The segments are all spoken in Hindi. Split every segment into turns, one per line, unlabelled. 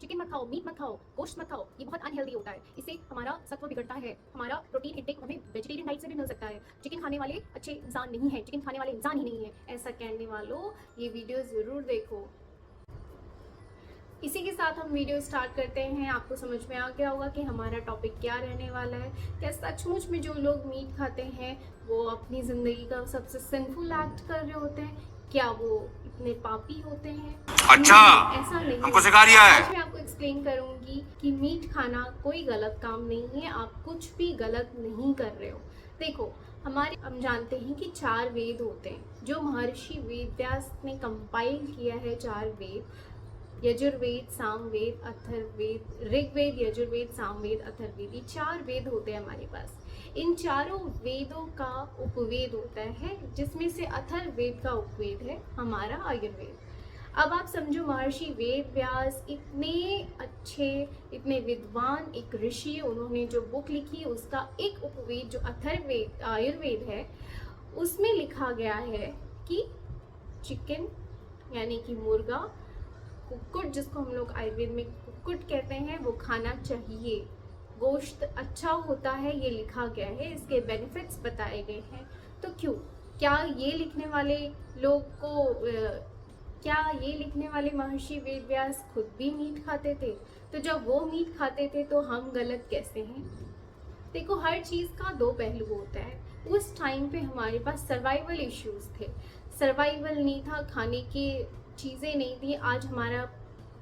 चिकन मत खाओ, मीट मत खाओ, गोश्त मत खाओ, ये बहुत अनहेल्दी होता है, इससे हमारा सत्व बिगड़ता है, हमारा प्रोटीन इंटेक हमें वेजिटेरियन डाइट से भी मिल सकता है। चिकन खाने वाले अच्छे इंसान नहीं है, चिकन खाने वाले इंसान ही नहीं है, ऐसा कहने वालों ये वीडियो ज़रूर देखो। इसी के साथ हम वीडियो स्टार्ट करते हैं। आपको समझ में आ गया होगा कि हमारा टॉपिक क्या रहने वाला है। क्या सचमुच में जो लोग मीट खाते हैं वो अपनी ज़िंदगी का सबसे सिंफुल एक्ट कर रहे होते हैं? क्या वो इतने पापी होते हैं?
अच्छा,
ऐसा नहीं,
हमको सिखा दिया है।
आज मैं आपको एक्सप्लेन करूंगी कि मीट खाना कोई गलत काम नहीं है, आप कुछ भी गलत नहीं कर रहे हो। देखो, हम जानते हैं कि 4 वेद होते हैं जो महर्षि वेद व्यास ने कंपाइल किया है। 4 वेद, यजुर्वेद, सामवेद, अथर्ववेद, ऋग्वेद, यजुर्वेद, सामवेद, अथर्ववेद, ये 4 वेद होते हैं हमारे पास। इन चारों वेदों का उपवेद होता है, जिसमें से अथर्ववेद का उपवेद है हमारा आयुर्वेद। अब आप समझो, महर्षि वेद व्यास इतने अच्छे, इतने विद्वान एक ऋषि, उन्होंने जो बुक लिखी उसका एक उपवेद जो अथर्ववेद आयुर्वेद है, उसमें लिखा गया है कि चिकन यानी कि मुर्गा, कुक्कुट जिसको हम लोग आयुर्वेद में कुक्कुट कहते हैं, वो खाना चाहिए। गोश्त अच्छा होता है, ये लिखा गया है, इसके बेनिफिट्स बताए गए हैं। तो क्यों, क्या ये लिखने वाले लोग को क्या ये लिखने वाले महर्षि वेद व्यास खुद भी मीट खाते थे? तो जब वो मीट खाते थे तो हम गलत कैसे हैं? देखो, हर चीज़ का 2 पहलू होता है। उस टाइम पे हमारे पास सर्वाइवल इश्यूज थे, सर्वाइवल नहीं था, खाने की चीज़ें नहीं थी। आज हमारा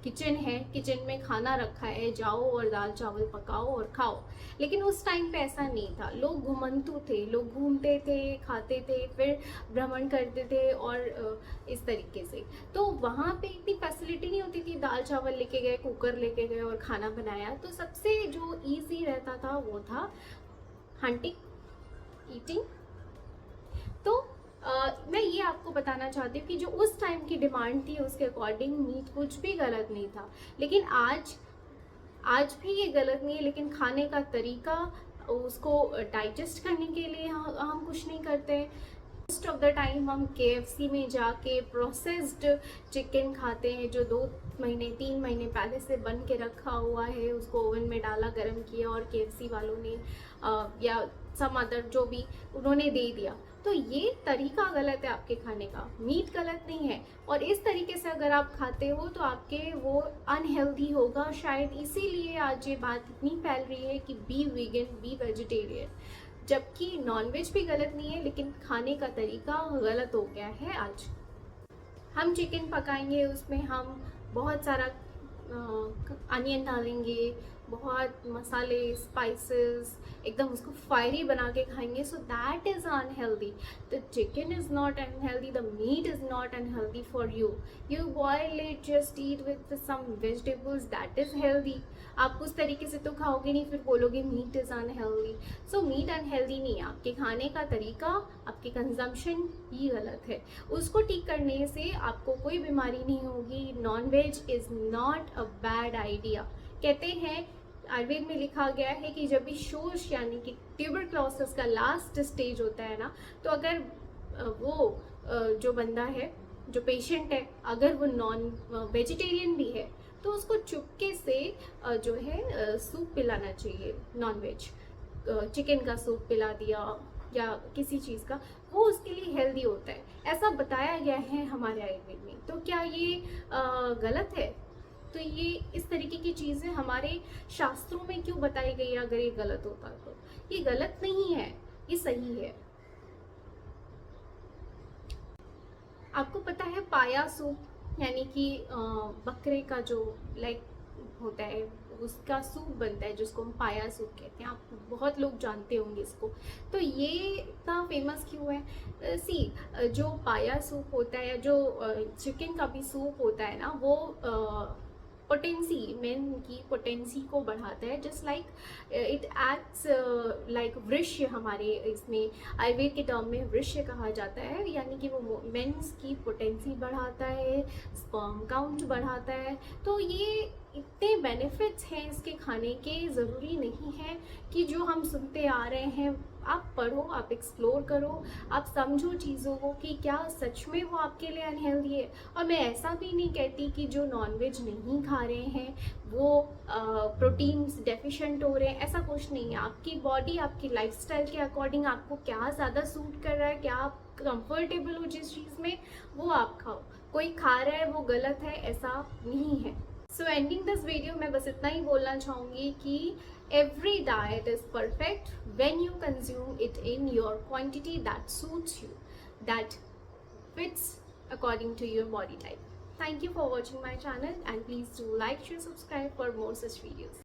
किचन है, किचन में खाना रखा है, जाओ और दाल चावल पकाओ और खाओ। लेकिन उस टाइम पे ऐसा नहीं था, लोग घुमंतु थे, लोग घूमते थे, खाते थे, फिर भ्रमण करते थे और इस तरीके से। तो वहाँ पे इतनी फैसिलिटी नहीं होती थी, दाल चावल लेके गए, कुकर लेके गए और खाना बनाया। तो सबसे जो ईजी रहता था वो था हंटिंग, ईटिंग। तो मैं ये आपको बताना चाहती हूँ कि जो उस टाइम की डिमांड थी उसके अकॉर्डिंग मीट कुछ भी गलत नहीं था। लेकिन आज भी ये गलत नहीं है, लेकिन खाने का तरीका, उसको डाइजेस्ट करने के लिए हम कुछ नहीं करते हैं। मोस्ट ऑफ द टाइम हम KFC में जाके प्रोसेस्ड चिकन खाते हैं, जो 2 महीने 3 महीने पहले से बन के रखा हुआ है, उसको ओवन में डाला, गर्म किया और KFC वालों ने या सम अदर जो भी उन्होंने दे दिया। तो ये तरीका गलत है आपके खाने का, मीट गलत नहीं है। और इस तरीके से अगर आप खाते हो तो आपके वो अनहेल्दी होगा, शायद इसीलिए आज ये बात इतनी फैल रही है कि बी वीगन, बी वेजिटेरियन। जबकि नॉनवेज भी गलत नहीं है, लेकिन खाने का तरीका गलत हो गया है आज। हम चिकन पकाएंगे, उसमें हम बहुत सारा अनियन डालेंगे, बहुत मसाले, स्पाइसेस, एकदम उसको फायरी बना के खाएंगे, so that is unhealthy. The chicken is not unhealthy, the meat is not unhealthy for you. You boil it, just eat with some vegetables, that is healthy. आप उस तरीके से तो खाओगे नहीं, फिर बोलोगे meat is unhealthy. So meat unhealthy नहीं है, आपके खाने का तरीका, आपके कंजम्पशन ही गलत है। उसको ठीक करने से आपको कोई बीमारी नहीं होगी। Nonveg is not a bad idea. कहते हैं, आयुर्वेद में लिखा गया है कि जब भी शोष यानी कि ट्यूबरक्लोसिस का लास्ट स्टेज होता है ना, तो अगर जो बंदा है, जो पेशेंट है, अगर वो नॉन वेजिटेरियन भी है, तो उसको चुपके से जो है सूप पिलाना चाहिए, नॉनवेज चिकन का सूप पिला दिया या किसी चीज़ का, वो उसके लिए हेल्दी होता है, ऐसा बताया गया है हमारे आयुर्वेद में। तो क्या ये गलत है? तो ये इस तरीके की चीज़ें हमारे शास्त्रों में क्यों बताई गई? अगर ये गलत होता तो ये गलत नहीं है, ये सही है। आपको पता है पाया सूप यानी कि बकरे का जो लेग होता है उसका सूप बनता है, जिसको हम पाया सूप कहते हैं। आप बहुत लोग जानते होंगे इसको। तो ये इतना फेमस क्यों है? जो पाया सूप होता है, जो चिकन का भी सूप होता है ना, वो पोटेंसी, मेन की पोटेंसी को बढ़ाता है। Just like it acts like वृष्य, हमारे इसमें आयुर्वेद के टर्म में वृष्य कहा जाता है, यानी कि वो मेंस की पोटेंसी बढ़ाता है, स्पर्म काउंट बढ़ाता है। तो ये इतने बेनिफिट्स हैं इसके खाने के, ज़रूरी नहीं है कि जो हम सुनते आ रहे हैं आप पढ़ो, आप एक्सप्लोर करो, आप समझो चीज़ों को कि क्या सच में वो आपके लिए अनहेल्दी है। और मैं ऐसा भी नहीं कहती कि जो नॉनवेज नहीं खा रहे हैं वो प्रोटीन्स डेफिशिएंट हो रहे हैं, ऐसा कुछ नहीं है। आपकी बॉडी, आपकी लाइफस्टाइल के अकॉर्डिंग आपको क्या ज़्यादा सूट कर रहा है, क्या आप कंफर्टेबल हो जिस चीज़ में, वो आप खाओ। कोई खा रहा है वो गलत है, ऐसा नहीं है। सो एंडिंग दिस वीडियो मैं बस इतना ही बोलना चाहूँगी कि every diet is perfect when you consume it in your quantity that suits you, that fits according to your body type. Thank you for watching my channel and please do like, share, subscribe for more such videos.